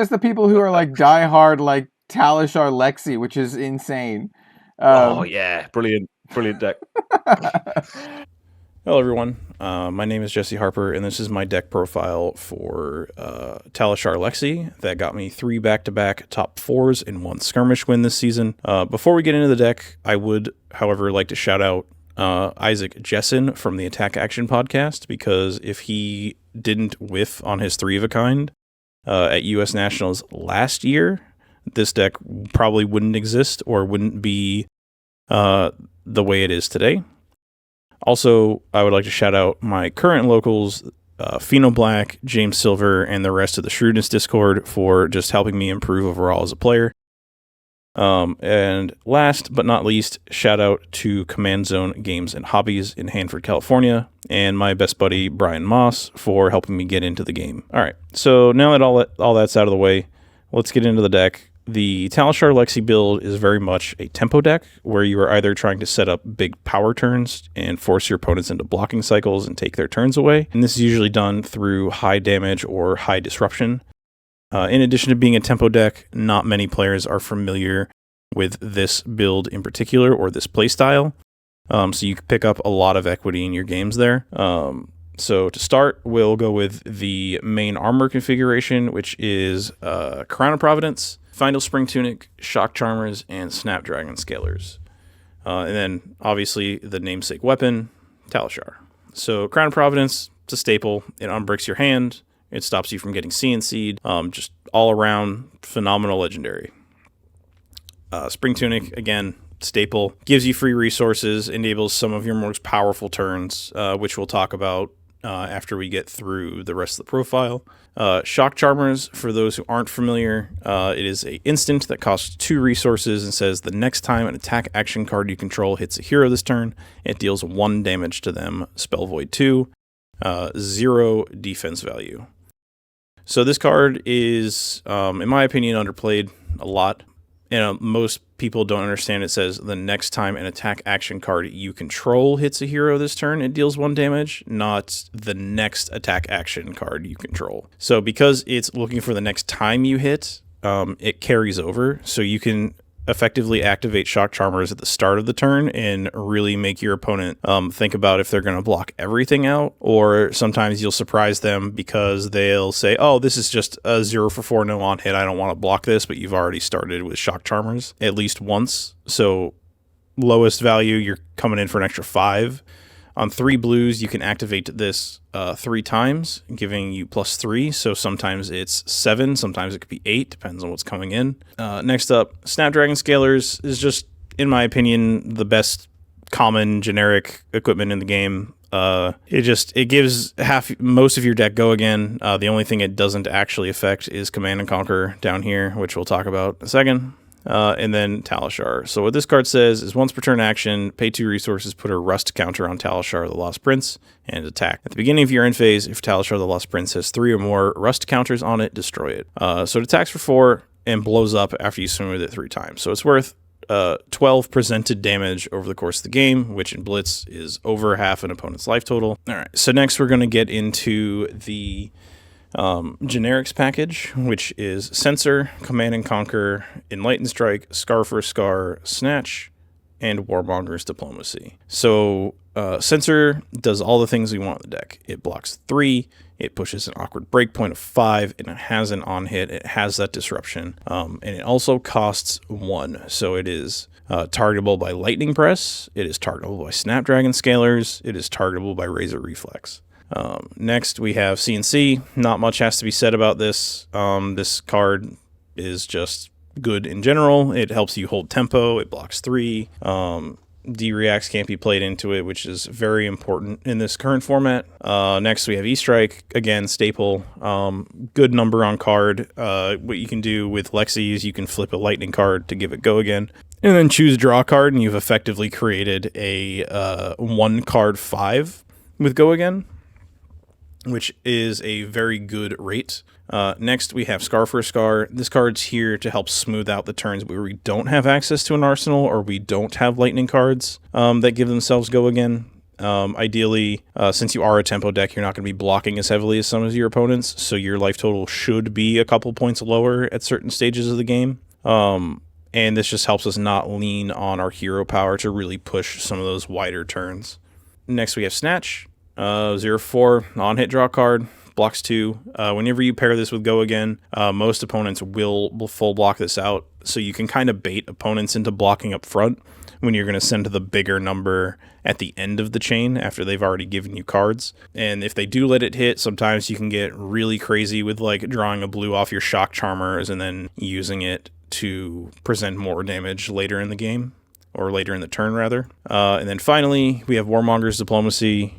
there's the people who are like diehard, like Talishar Lexi, which is insane. Oh yeah, brilliant deck. Hello everyone, my name is Jesse Harper, and this is my deck profile for Talishar Lexi that got me 3 back-to-back top 4s in 1 skirmish win this season. Before we get into the deck, I would, however, like to shout out Isaac Jessen from the Attack Action podcast, because if he didn't whiff on his 3 of a kind at US Nationals last year, this deck probably wouldn't exist or wouldn't be the way it is today. Also, I would like to shout out my current locals, Pheno Black, James Silver, and the rest of the Shrewdness Discord for just helping me improve overall as a player. And last but not least, shout out to Command Zone Games and Hobbies in Hanford, California, and my best buddy Brian Moss for helping me get into the game. All right, so now that all that's out of the way, let's get into the deck. The Talishar Lexi build is very much a tempo deck, where you are either trying to set up big power turns and force your opponents into blocking cycles and take their turns away, and this is usually done through high damage or high disruption. In addition to being a tempo deck, not many players are familiar with this build in particular or this playstyle, so you can pick up a lot of equity in your games there. So to start, we'll go with the main armor configuration, which is Crown of Providence, Final Spring Tunic, Shock Charmers, and Snapdragon Scalers. And then, obviously, the namesake weapon, Talishar. So Crown of Providence, it's a staple. It unbricks your hand. It stops you from getting CNC'd. Just all around phenomenal legendary. Spring Tunic, again, staple. Gives you free resources, enables some of your most powerful turns, which we'll talk about after we get through the rest of the profile. Shock Charmers, for those who aren't familiar, it is an instant that costs 2 resources and says the next time an attack action card you control hits a hero this turn, it deals 1 damage to them, Spell Void 2, 0 defense value. So this card is, in my opinion, underplayed a lot. And most people don't understand it says the next time an attack action card you control hits a hero this turn, it deals 1 damage, not the next attack action card you control. So because it's looking for the next time you hit, it carries over. So you can effectively activate Shock Charmers at the start of the turn and really make your opponent think about if they're going to block everything out, or sometimes you'll surprise them because they'll say, oh, this is just a 0 for 4 no on hit, I don't want to block this, but you've already started with Shock Charmers at least once. So lowest value, you're coming in for an extra 5. On 3 blues, you can activate this 3 times, giving you +3. So sometimes it's 7, sometimes it could be 8, depends on what's coming in. Next up, Snapdragon Scalers is just, in my opinion, the best common generic equipment in the game. It gives most of your deck go again. The only thing it doesn't actually affect is Command and Conquer down here, which we'll talk about in a second. And then Talishar. So what this card says is once per turn action, pay 2 resources, put a Rust counter on Talishar the Lost Prince, and attack. At the beginning of your end phase, if Talishar the Lost Prince has 3 or more Rust counters on it, destroy it. So it attacks for 4 and blows up after you swing with it 3 times. So it's worth 12 presented damage over the course of the game, which in Blitz is over half an opponent's life total. All right, so next we're going to get into the generics package, which is Censor, Command and Conquer, Enlightened Strike, Scar for Scar, Snatch, and Warmonger's Diplomacy. So Censor does all the things we want in the deck. It blocks 3, it pushes an awkward breakpoint of 5, and it has an on-hit, it has that disruption, and it also costs 1. So it is targetable by Lightning Press, it is targetable by Snapdragon Scalers, it is targetable by Razor Reflex. Next, we have CNC. Not much has to be said about this. This card is just good in general. It helps you hold tempo. It blocks 3. D-Reacts can't be played into it, which is very important in this current format. Next, we have E-Strike. Again, staple. Good number on card. What you can do with Lexi is you can flip a lightning card to give it go again. And then choose draw card, and you've effectively created a 1-card 5 with go again, which is a very good rate. Next, we have Scar for Scar. This card's here to help smooth out the turns where we don't have access to an arsenal or we don't have lightning cards that give themselves go again. Ideally, since you are a tempo deck, you're not going to be blocking as heavily as some of your opponents, so your life total should be a couple points lower at certain stages of the game. And this just helps us not lean on our hero power to really push some of those wider turns. Next, we have Snatch. 0/4, non-hit draw card, blocks 2. Whenever you pair this with Go Again, most opponents will full block this out, so you can kind of bait opponents into blocking up front when you're going to send the bigger number at the end of the chain after they've already given you cards. And if they do let it hit, sometimes you can get really crazy with like drawing a blue off your Shock Charmers and then using it to present more damage later in the game, or later in the turn rather. And then finally, we have Warmonger's Diplomacy.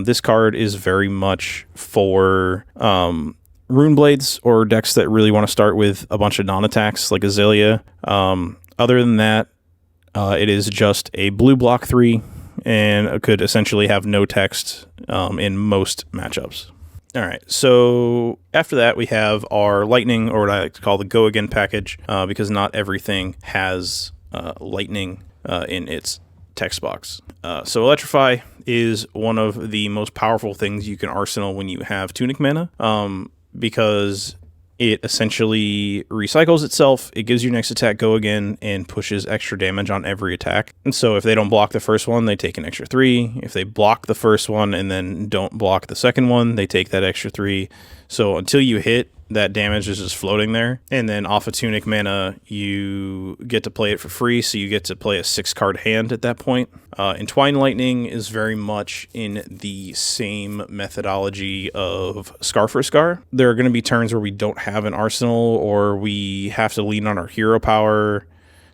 This card is very much for Rune Blades or decks that really want to start with a bunch of non-attacks like Azalea. Other than that, it is just a blue block 3 and it could essentially have no text in most matchups. All right, so after that, we have our Lightning, or what I like to call the Go Again package, because not everything has Lightning in its text box. So Electrify is one of the most powerful things you can arsenal when you have Tunic mana, because it essentially recycles itself. It gives your next attack Go Again and pushes extra damage on every attack. And so if they don't block the first one, they take an extra 3. If they block the first one and then don't block the second one, they take that extra 3. So until you hit, that damage is just floating there. And then off of Tunic mana, you get to play it for free, so you get to play a 6-card hand at that point. Entwine Lightning is very much in the same methodology of Scar for Scar. There are going to be turns where we don't have an arsenal, or we have to lean on our hero power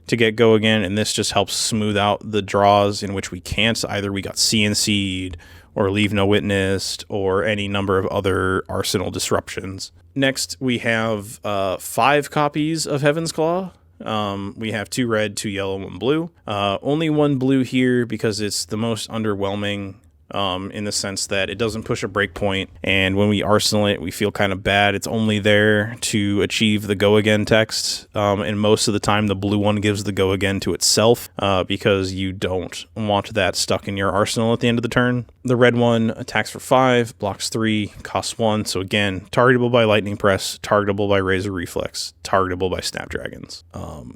to get Go Again, and this just helps smooth out the draws in which we can't. Either we got CNC'd, or Leave No Witnessed, or any number of other arsenal disruptions. Next, we have 5 copies of Heaven's Claw. We have 2 red, 2 yellow, 1 blue. Only 1 blue here because it's the most underwhelming, in the sense that it doesn't push a breakpoint, and when we arsenal it, we feel kind of bad. It's only there to achieve the Go Again text, and most of the time the blue one gives the Go Again to itself, because you don't want that stuck in your arsenal at the end of the turn. The red one attacks for 5, blocks 3, costs 1, so again, targetable by Lightning Press, targetable by Razor Reflex, targetable by Snapdragons.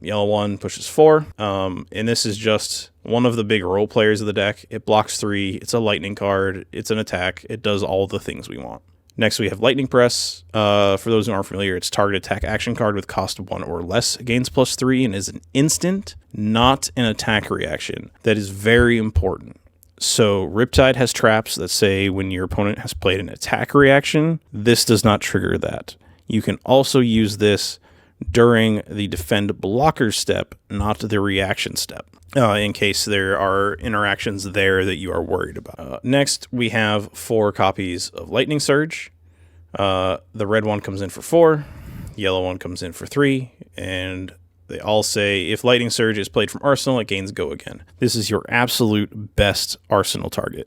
Yellow one pushes 4, and this is just one of the big role players of the deck. It blocks 3, it's a lightning card, it's an attack, it does all the things we want. Next, we have Lightning Press. For those who aren't familiar, it's target attack action card with cost of 1 or less, gains +3, and is an instant, not an attack reaction. That is very important. So Riptide has traps that say when your opponent has played an attack reaction, this does not trigger that. You can also use this during the defend blocker step, not the reaction step, in case there are interactions there that you are worried about. Next, we have 4 copies of Lightning Surge. The red one comes in for 4, yellow one comes in for 3, and they all say if Lightning Surge is played from Arsenal, it gains Go Again. This is your absolute best Arsenal target.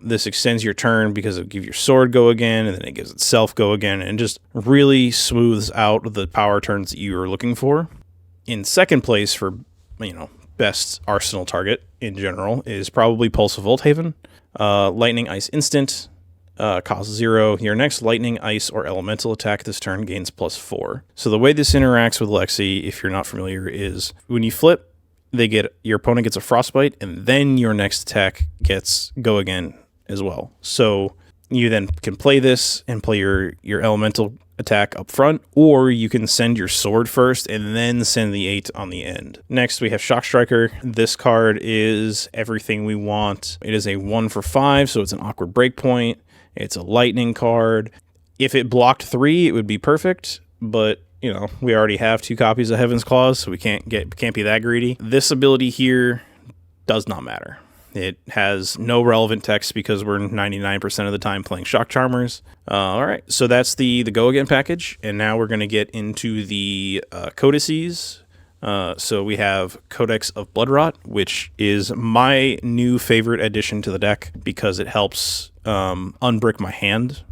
This extends your turn because it gives your sword Go Again, and then it gives itself Go Again, and just really smooths out the power turns that you are looking for. In second place for, best Arsenal target in general is probably Pulse of Volthaven. Lightning Ice Instant. Cost 0. Your next lightning, ice, or elemental attack this turn gains +4. So the way this interacts with Lexi, if you're not familiar, is when you flip, your opponent gets a frostbite, and then your next attack gets Go Again as well. So you then can play this and play your elemental attack up front, or you can send your sword first and then send the 8 on the end. Next, we have Shock Striker. This card is everything we want. It is a 1 for 5, so it's an awkward breakpoint. It's a lightning card. If it blocked 3, it would be perfect, but we already have 2 copies of Heaven's Claws, so we can't be that greedy. This ability here does not matter. It has no relevant text because we're 99% of the time playing Shock Charmers. All right, so that's the Go Again package, and now we're going to get into the codices. So we have Codex of Bloodrot, which is my new favorite addition to the deck because it helps unbrick my hand,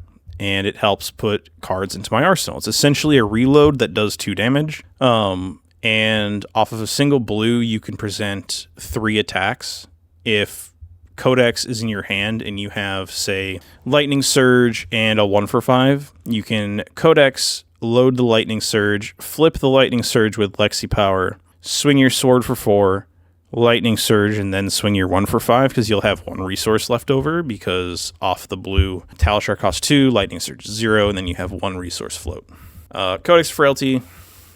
and it helps put cards into my arsenal. It's essentially a reload that does 2 damage. And off of a single blue, you can present 3 attacks. If Codex is in your hand and you have, say, Lightning Surge and a 1 for 5, you can Codex, load the Lightning Surge, flip the Lightning Surge with Lexi Power, swing your sword for 4, Lightning Surge, and then swing your 1 for 5 because you'll have 1 resource left over because off the blue, Talishar costs 2, Lightning Surge 0, and then you have 1 resource float. Codex Frailty,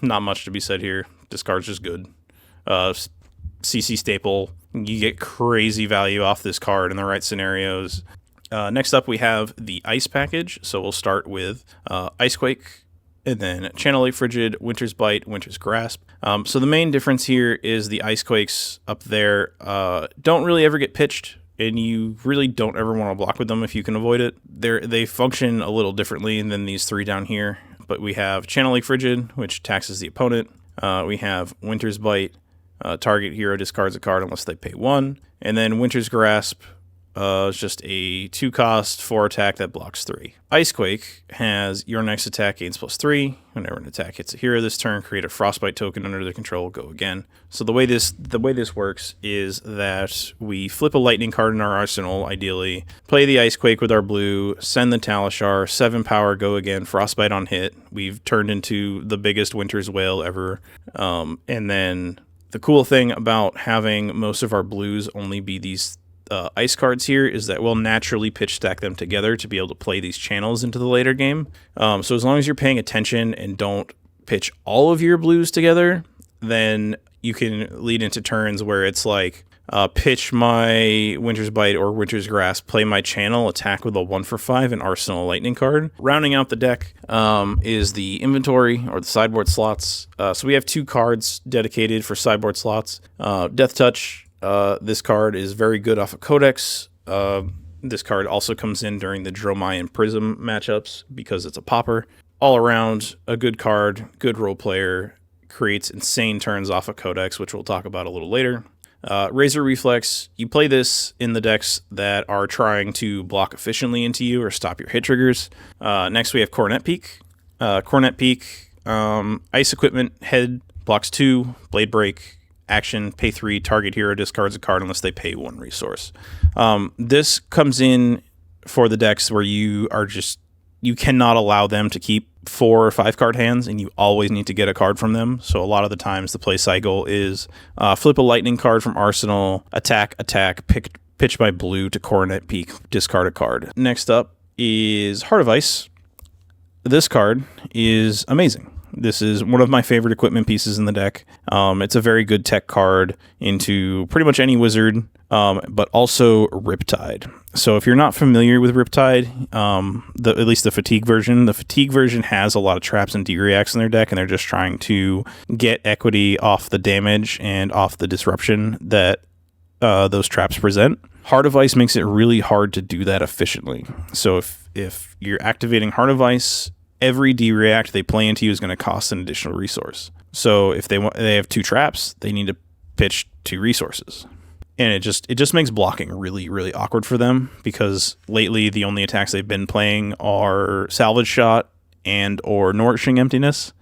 not much to be said here. Discard's just good. CC Staple, you get crazy value off this card in the right scenarios. Next up, we have the Ice package. So we'll start with Icequake, and then Channel Lake Frigid, Winter's Bite, Winter's Grasp. So the main difference here is the Icequakes up there don't really ever get pitched, and you really don't ever want to block with them if you can avoid it. They function a little differently than these 3 down here, but we have Channel Lake Frigid, which taxes the opponent. We have Winter's Bite, target hero discards a card unless they pay 1, and then Winter's Grasp, is just a 2-cost 4 attack that blocks 3. Icequake has your next attack gains +3. Whenever an attack hits a hero this turn, create a Frostbite token under their control. Go again. So the way this works is that we flip a lightning card in our arsenal, ideally, play the Icequake with our blue, send the Talishar, 7 power, go again, Frostbite on hit. We've turned into the biggest Winter's Whale ever. And then the cool thing about having most of our blues only be these ice cards here is that we'll naturally pitch stack them together to be able to play these channels into the later game. So as long as you're paying attention and don't pitch all of your blues together, then you can lead into turns where it's like pitch my Winter's Bite or Winter's Grasp, play my channel, attack with a 1 for 5 and Arsenal Lightning card. Rounding out the deck is the inventory or the sideboard slots. So we have 2 cards dedicated for sideboard slots. Death Touch. This card is very good off of Codex. This card also comes in during the Dromai and Prism matchups because it's a popper. All around, a good card, good role player, creates insane turns off of Codex, which we'll talk about a little later. Razor Reflex, you play this in the decks that are trying to block efficiently into you or stop your hit triggers. Next, we have Coronet Peak. Coronet Peak, Ice Equipment, Head, blocks 2, Blade Break, action, pay 3, target hero discards a card unless they pay 1 resource. This comes in for the decks where you cannot allow them to keep 4 or 5 card hands, and you always need to get a card from them. So a lot of the times the play cycle is flip a lightning card from Arsenal, attack, pitch my blue to Coronet Peak, discard a card. Next up is Heart of Ice. This card is amazing. This is one of my favorite equipment pieces in the deck. It's a very good tech card into pretty much any wizard, but also Riptide. So if you're not familiar with Riptide, at least the fatigue version has a lot of traps and D-reacts in their deck, and they're just trying to get equity off the damage and off the disruption that those traps present. Heart of Ice makes it really hard to do that efficiently. So if you're activating Heart of Ice, every D-react they play into you is going to cost an additional resource. So if they have 2 traps, they need to pitch 2 resources. And it just makes blocking really, really awkward for them because lately the only attacks they've been playing are Salvage Shot and or Nourishing Emptiness.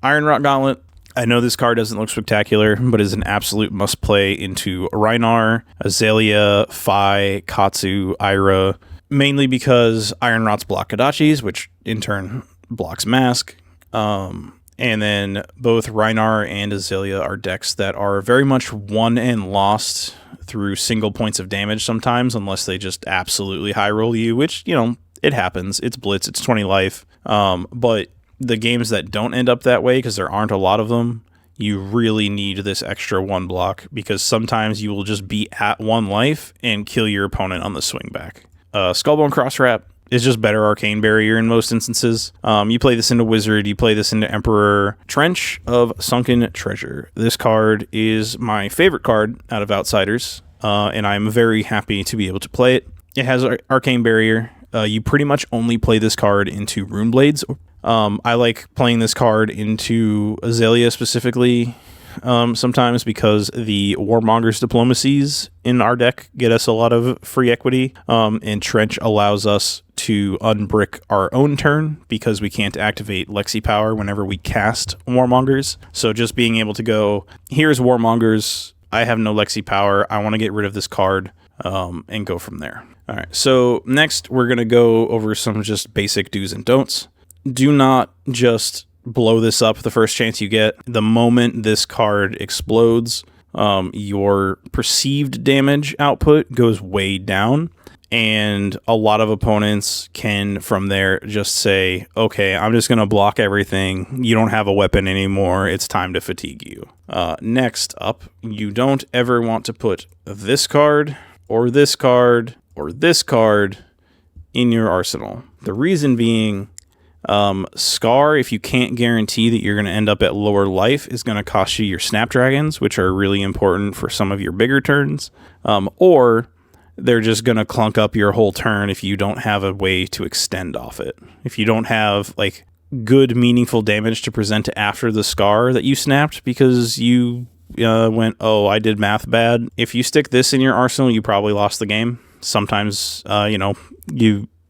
Iron Rot Gauntlet. I know this card doesn't look spectacular, but is an absolute must-play into Rhinar, Azalea, Phi, Katsu, Ira, mainly because Iron Rots block Kodachis, which in turn blocks Mask. And then both Rhinar and Azalea are decks that are very much won and lost through single points of damage sometimes, unless they just absolutely high roll you, which, it happens. It's Blitz, it's 20 life. But the games that don't end up that way, because there aren't a lot of them, you really need this extra 1 block, because sometimes you will just be at 1 life and kill your opponent on the swing back. Skullbone Crosswrap is just better Arcane Barrier in most instances. You play this into Wizard, you play this into Emperor. Trench of Sunken Treasure. This card is my favorite card out of Outsiders, and I'm very happy to be able to play it. It has Arcane Barrier. You pretty much only play this card into Rune Blades. I like playing this card into Azalea specifically, sometimes because the Warmonger's Diplomacies in our deck get us a lot of free equity, and Trench allows us to unbrick our own turn because we can't activate Lexi Power whenever we cast Warmongers. So just being able to go, here's Warmongers, I have no Lexi Power, I want to get rid of this card, and go from there. All right, so next we're going to go over some just basic do's and don'ts. Do not just blow this up the first chance you get. The moment this card explodes, your perceived damage output goes way down. And a lot of opponents can, from there, just say, okay, I'm just going to block everything. You don't have a weapon anymore. It's time to fatigue you. Next up, you don't ever want to put this card or this card or this card in your arsenal. The reason being, Scar, if you can't guarantee that you're going to end up at lower life, is going to cost you your Snapdragons, which are really important for some of your bigger turns, or they're just going to clunk up your whole turn if you don't have a way to extend off it. If you don't have like good, meaningful damage to present after the Scar that you snapped because you went, oh, I did math bad. If you stick this in your arsenal, you probably lost the game. Sometimes,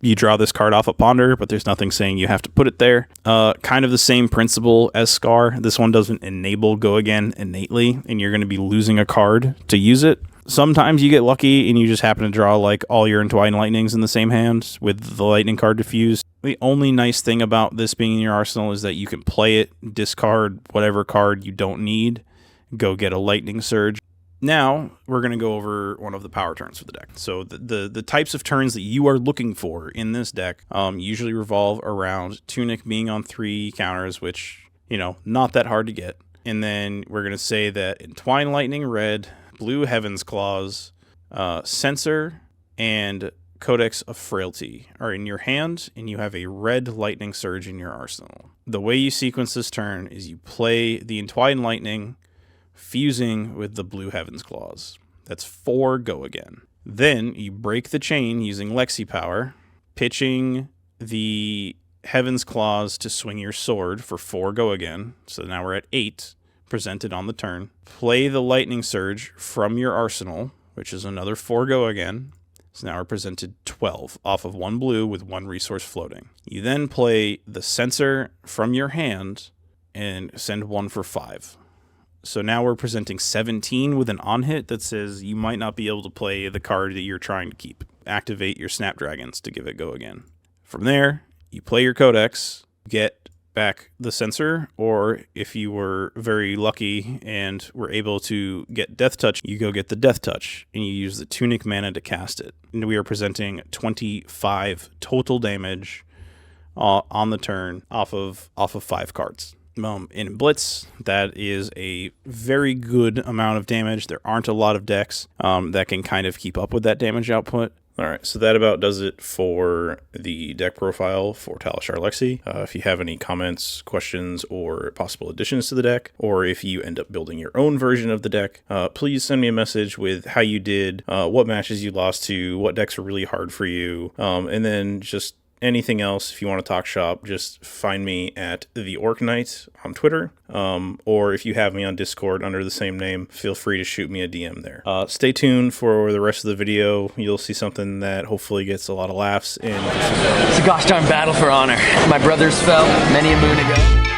you draw this card off a Ponder, but there's nothing saying you have to put it there. Kind of the same principle as Scar. This one doesn't enable Go Again innately, and you're going to be losing a card to use it. Sometimes you get lucky and you just happen to draw like all your Entwined Lightnings in the same hand with the lightning card diffused. The only nice thing about this being in your arsenal is that you can play it, discard whatever card you don't need, go get a Lightning Surge. Now, we're going to go over one of the power turns for the deck. So the types of turns that you are looking for in this deck usually revolve around Tunic being on 3 counters, which, not that hard to get. And then we're going to say that Entwined Lightning Red, Blue Heaven's Claws, Censor, and Codex of Frailty are in your hand, and you have a red Lightning Surge in your arsenal. The way you sequence this turn is you play the Entwined Lightning, fusing with the Blue Heaven's Claws. That's 4 Go Again. Then you break the chain using Lexi power, pitching the Heaven's Claws to swing your sword for 4 Go Again. So now we're at 8 presented on the turn. Play the Lightning Surge from your arsenal, which is another 4 Go Again. So now we're presented 12 off of 1 blue with 1 resource floating. You then play the Censor from your hand and send 1 for 5. So now we're presenting 17 with an on-hit that says you might not be able to play the card that you're trying to keep. Activate your Snapdragons to give it Go Again. From there, you play your Codex, get back the Censor, or if you were very lucky and were able to get Death Touch, you go get the Death Touch, and you use the Tunic mana to cast it. And we are presenting 25 total damage on the turn off of 5 cards. In Blitz, that is a very good amount of damage. There aren't a lot of decks that can kind of keep up with that damage output. All right, so that about does it for the deck profile for Talishar Lexi. If you have any comments, questions, or possible additions to the deck, or if you end up building your own version of the deck, please send me a message with how you did, what matches you lost to, what decks were really hard for you, and then just anything else. If you want to talk shop, just find me at the Orc Knight on Twitter, or if you have me on Discord under the same name, feel free to shoot me a DM there. Stay tuned for the rest of the video. You'll see something that hopefully gets a lot of laughs. And it's a gosh darn battle for honor. My brothers fell many a moon ago.